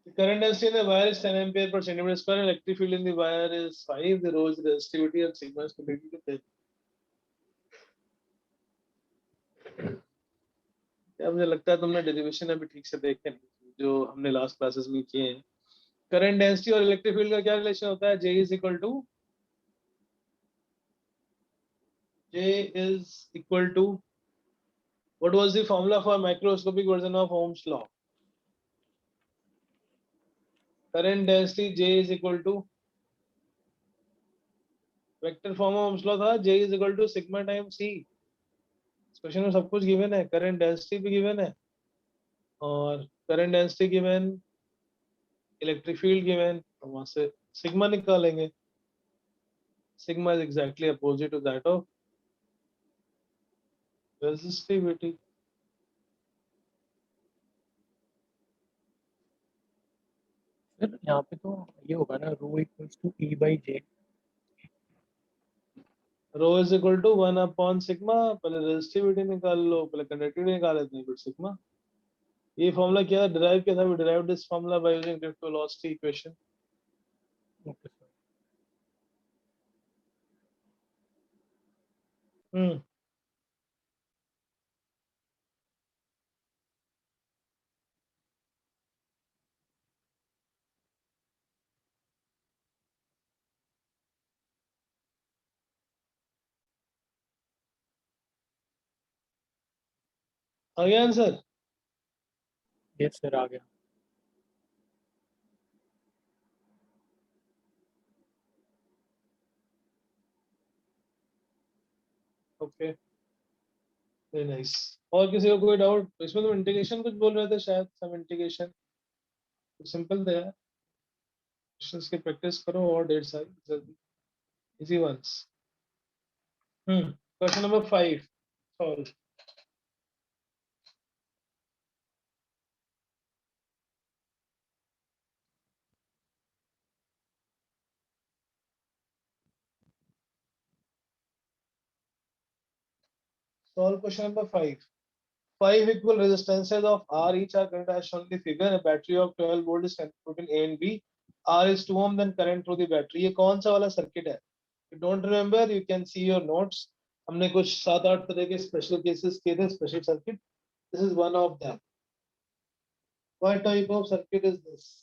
The current density in the wire is 10 ampere per centimeter square. Electric field in the wire is 5. The rho is the resistivity and sigma is completely to 10. क्या मुझे लगता है तुमने derivation अभी ठीक से देखे नहीं जो हमने लास्ट क्लासेस में किए हैं. करंट डेंसिटी और इलेक्ट्रिक फील्ड का क्या रिलेशन होता है? J is equal to what was the formula for microscopic version of Ohm's law? Current density J is equal to vector form of Ohm's law था J is equal to sigma times C. इस question में सब कुछ given है. Current density भी given है और current density given, electric field given, तो वहां से सिग्मा निकालेंगे. Sigma is exactly opposite to that of resistivity. Sir यहाँ पे तो ये होगा ना, rho equals to E by J. Rho is equal to 1 upon sigma. पहले रेजिस्टिविटी निकाल लो, पहले कंडक्टिविटी निकाल लेते हैं, फिर सिग्मा. ये फॉर्मूला क्या डिराइव किया था? We derived this formula by using drift velocity equation. Okay, sir. Hmm. आ गया आंसर? Yes, sir. आ गया. Okay, very nice. और किसी को कोई डाउट? इसमें तो इंटीग्रेशन कुछ बोल रहे थे शायद, सब इंटीग्रेशन सिंपल था यार. क्वेश्चंस की प्रैक्टिस करो और ढेर सारी जल्दी easy ones. Question number 5 solve. Solve question number 5. 5 equal resistances of R each are current as shown in the figure. A battery of 12 volt is connected between A and B. R is 2 ohm, then current through the battery. ये कौन सा वाला circuit है? You don't remember? You can see your notes. हमने कुछ 7-8 तरह के special cases किए थे, special circuit. This is one of them. What type of circuit is this?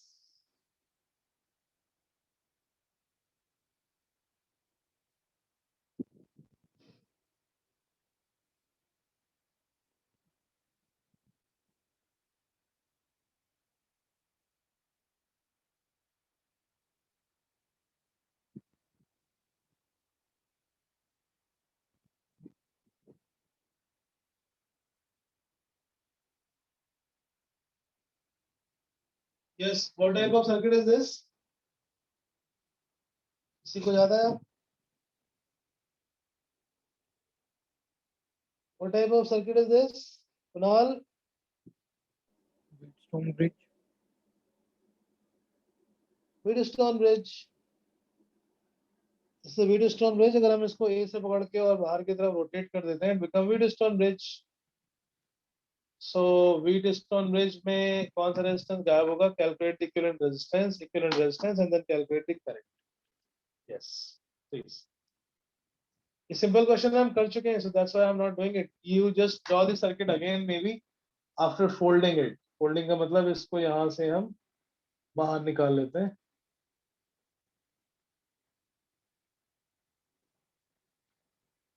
Yes, what type of circuit is this? किसी को याद है? What type of circuit is this? Kunal? Wheatstone bridge. Wheatstone bridge. इससे Wheatstone bridge अगर हम इसको A से पकड़ के और बाहर की तरफ रोटेट कर देते हैं, become Wheatstone bridge. So Wheatstone bridge में कौन सा रेजिस्टेंस गायब होगा? Calculate the equivalent resistance and then calculate the current. Yes, please. ये simple question हम कर चुके हैं, so that's why I'm not doing it. You just draw the circuit again, maybe after folding it. Folding का मतलब इसको यहाँ से हम बाहर निकाल लेते हैं.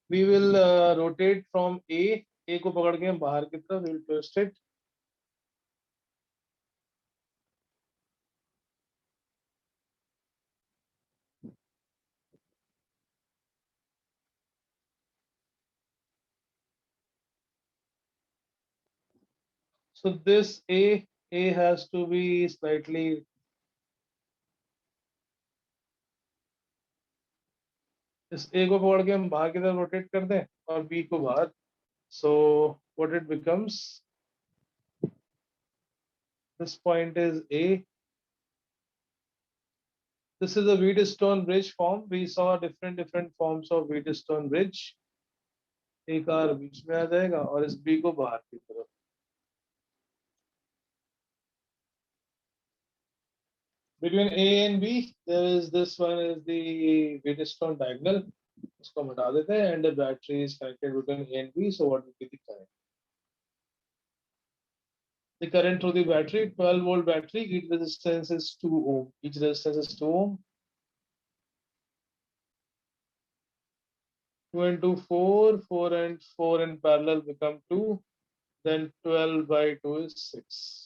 We will rotate from A को पकड़ के हम बाहर की तरफ, we will twist it. So this A has to be slightly इस A को पकड़ के हम बाहर की तरफ रोटेट कर दें और B को बाहर, so what it becomes, this point is A. This is a Wheatstone bridge form. We saw different forms of Wheatstone bridge. एक आर बीच में आ जाएगा और इस B को बाहर की तरफ. Between A and B, there is this one is the Wheatstone diagonal. इसको हम हटा देते हैं and the battery is connected between A and B. So what will be the current? The current through the battery, 12-volt battery. Each resistance is 2 ohm. Each resistance is 2 ohm. 2 into 4, 4 and 4 in parallel become 2. Then 12 by 2 is 6.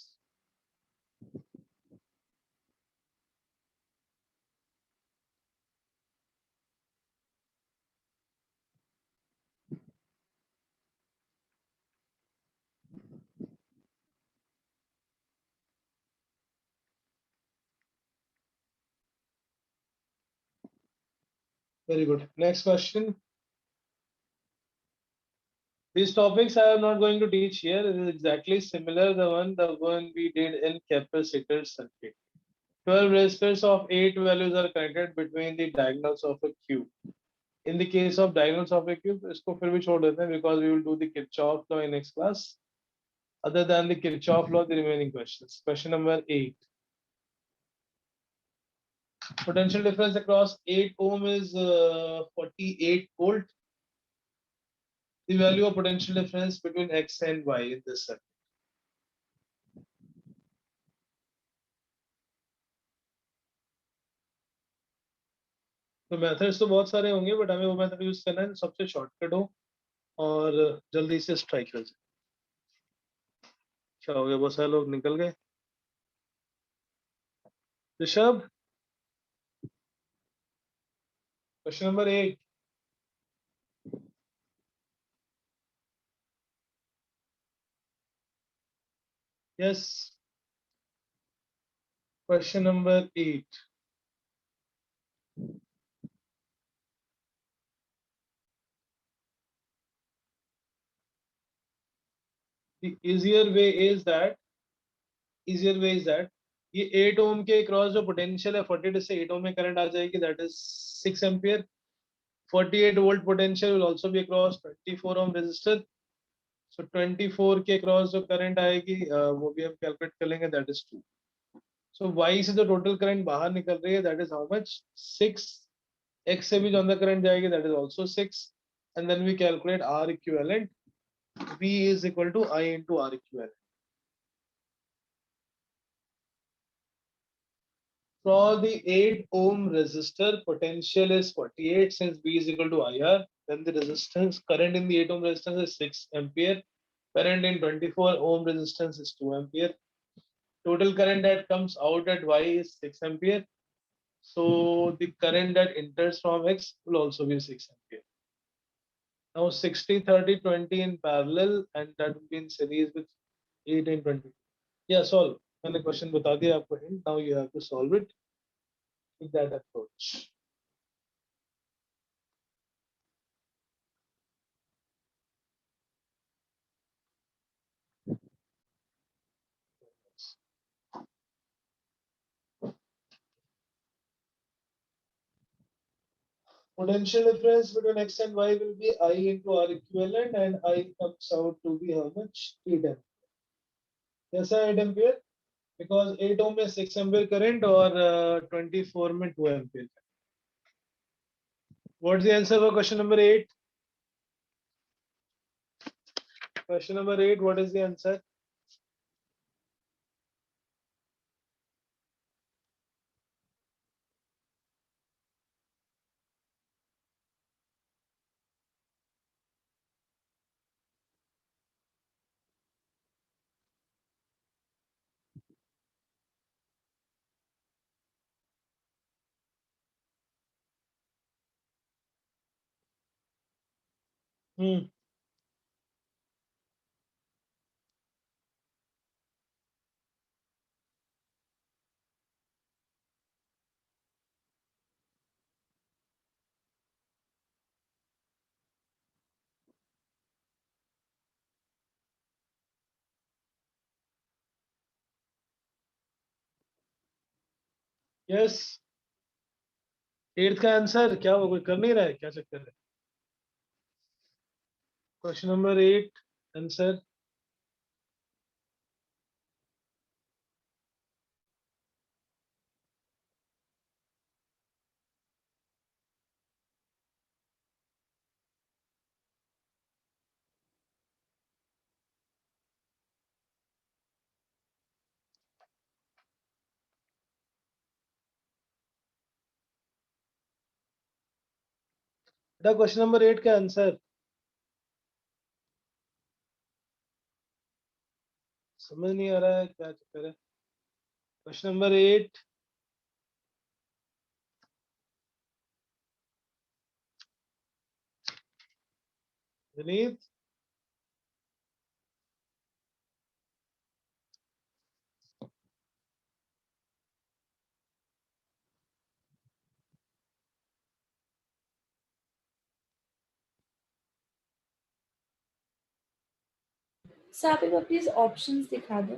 Very good. Next question. These topics I am not going to teach here. It is exactly similar the one we did in capacitor circuit. 12 resistors of 8 values are connected between the diagonals of a cube. In the case of diagonals of a cube, इसको फिर भी छोड़ देते हैं because we will do the Kirchhoff law in next class. Other than the Kirchhoff law, the remaining questions. Question number 8. Potential difference across 8 ohm is 48 volt. The value of potential difference between X and Y in this circuit. तो methods तो बहुत सारे होंगे but हमें वो method use करना है सबसे शॉर्टकट हो और जल्दी से स्ट्राइक हो जाए. क्या हो गया, बहुत सारे लोग निकल गए. Rishabh, question number 8. Yes, question number 8. The easier way is that ये 8 ओम के क्रॉस जो पोटेंशियल है 42 से 8 ओम में करंट आ जाएगी, that is 6 ampere. 48 volt potential will also be across 24 ohm resistor. So 24 के क्रॉस जो करंट आएगी वो भी हम कैलकुलेट कर लेंगे, दैट इज 2. सो Y से जो टोटल करंट बाहर निकल रही है that is how much, 6. X से भी जो अंदर करंट जाएगी that is also 6. And then we calculate R equivalent. V is equal to I into R equivalent. For the 8 ohm resistor, potential is 48 since V is equal to IR. Then the resistance current in the 8 ohm resistance is 6 ampere. Current in 24 ohm resistance is 2 ampere. Total current that comes out at Y is 6 ampere. So the current that enters from X will also be 6 ampere. Now 60, 30, 20 in parallel and that will be in series with 8 and 20. Yeah, solve. मैंने question बता दिया आपको hint. Now you have to solve it with that approach. Potential difference between X and Y will be I into R equivalent and I comes out to be how much? 8 ampere. कैसा 8 ampere? Because 8 ohm में 6 ampere current और 24 में 2 ampere. What's the answer for question number 8? Question number 8, what is the answer? Hmm. Yes, 8th का answer क्या वो कोई कर नहीं रहा है, क्या चक्कर है? Question number 8 answer. बेटा क्वेश्चन नंबर 8 का आंसर समझ नहीं आ रहा है, क्या चक्कर है? Question number 8। विनीत, सर आप एक बार प्लीज ऑप्शंस दिखा दो।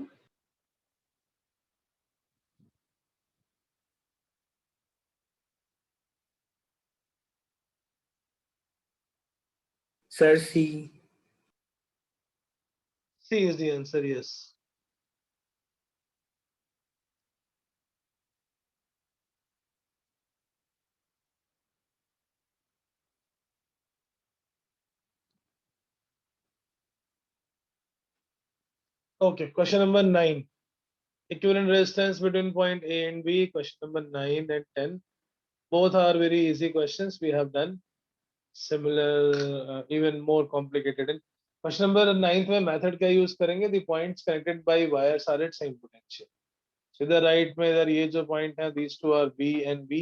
Sir C. C is the answer, yes. Okay, question number 9. Equivalent resistance between point A and B. Question number 9 and 10. Both are very easy questions. We have done similar, even more complicated. In question number 9 में method क्या use करेंगे? The points connected by wires are at same potential. So इधर right में इधर ये जो point है, these two are B and B.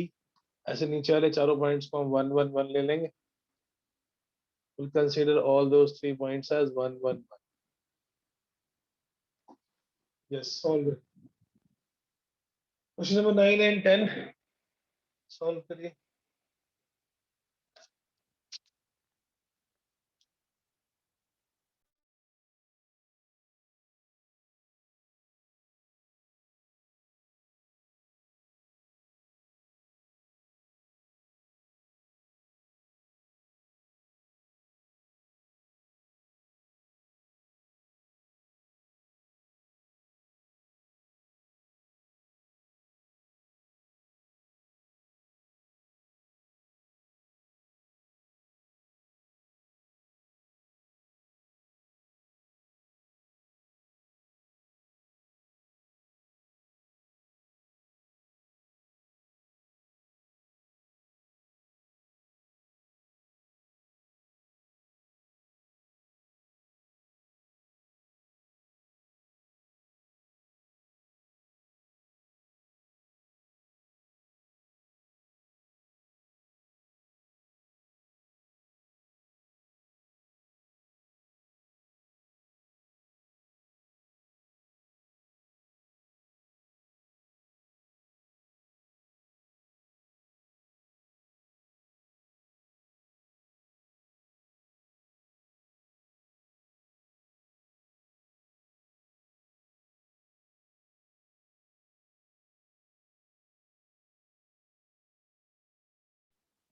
ऐसे नीचे वाले चारों points को हम 1 1 1 ले लेंगे. We'll consider all those 3 points as 1 1 1. Yes, solve it. Question number 9 and 10. Solve करिए.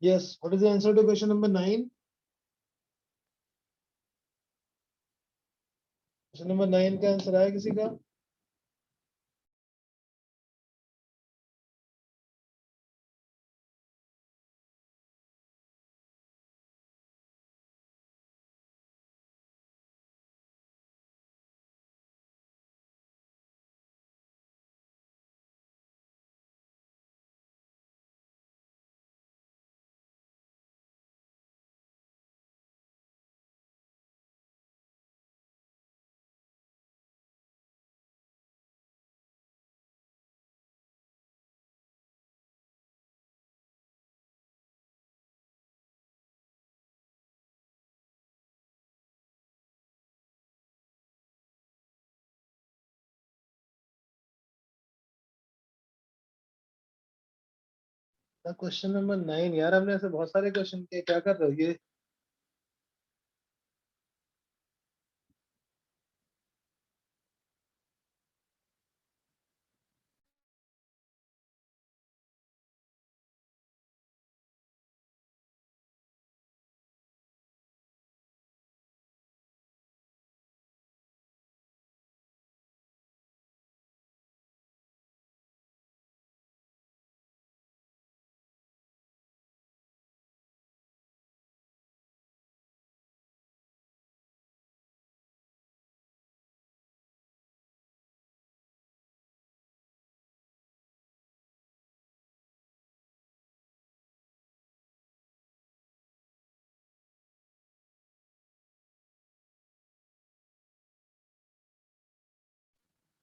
Yes. What is the answer to question number 9? Question number 9 का आंसर आया किसी का? क्वेश्चन नंबर 9 यार, हमने ऐसे बहुत सारे क्वेश्चन किए, क्या कर रहे हो ये?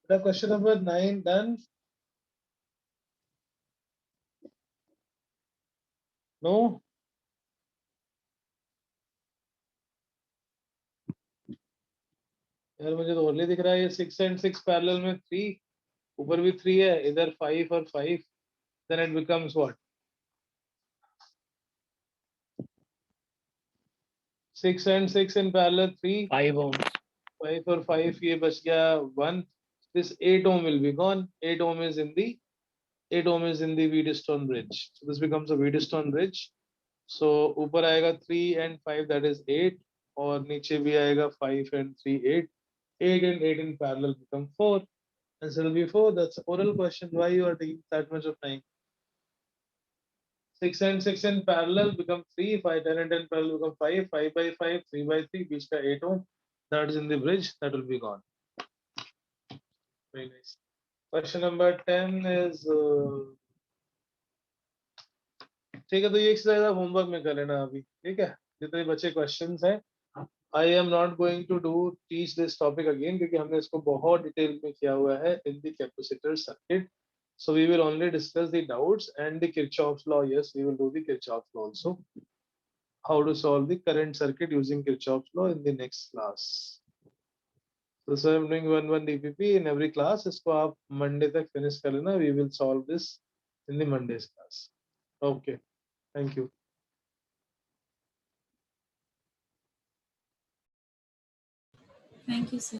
The question number 9 done. No. यार मुझे तो ओनली दिख रहा है ये 6 and 6 पैरेलल में 3 ऊपर भी 3 है इधर 5 और 5 then it becomes what 6 and 6 in parallel 3 5 ohms. 5 और 5 ये बच गया 1 this 8 ohm will be gone 8 ohm is in the 8 ohm is in the Wheatstone bridge so this becomes a Wheatstone bridge so ऊपर आएगा 3 and 5 that is 8 और नीचे भी आएगा 5 and 3 8 8 and 8 in parallel become 4 and so will be 4 that's oral question why you are taking that much of time 6 and 6 in parallel become 3 5 10 and 10 parallel become 5 5 by 5 3 by 3 बीच का 8 ohm that is in the bridge that will be gone very nice question number 10 is ठीक है तो ये exercise आप homework में कर लेना अभी ठीक है जितने बच्चे क्वेश्चंस हैं I am not going to do teach this topic again क्योंकि हमने इसको बहुत डिटेल में किया हुआ है in the capacitor circuit so we will only discuss the doubts and the Kirchhoff's law yes we will do the Kirchhoff's law also how to solve the current circuit using Kirchhoff's law in the next class so I'm doing one DPP in every class इसको आप Monday तक finish कर लेना we will solve this in the Monday's class okay thank you Thank you, sir.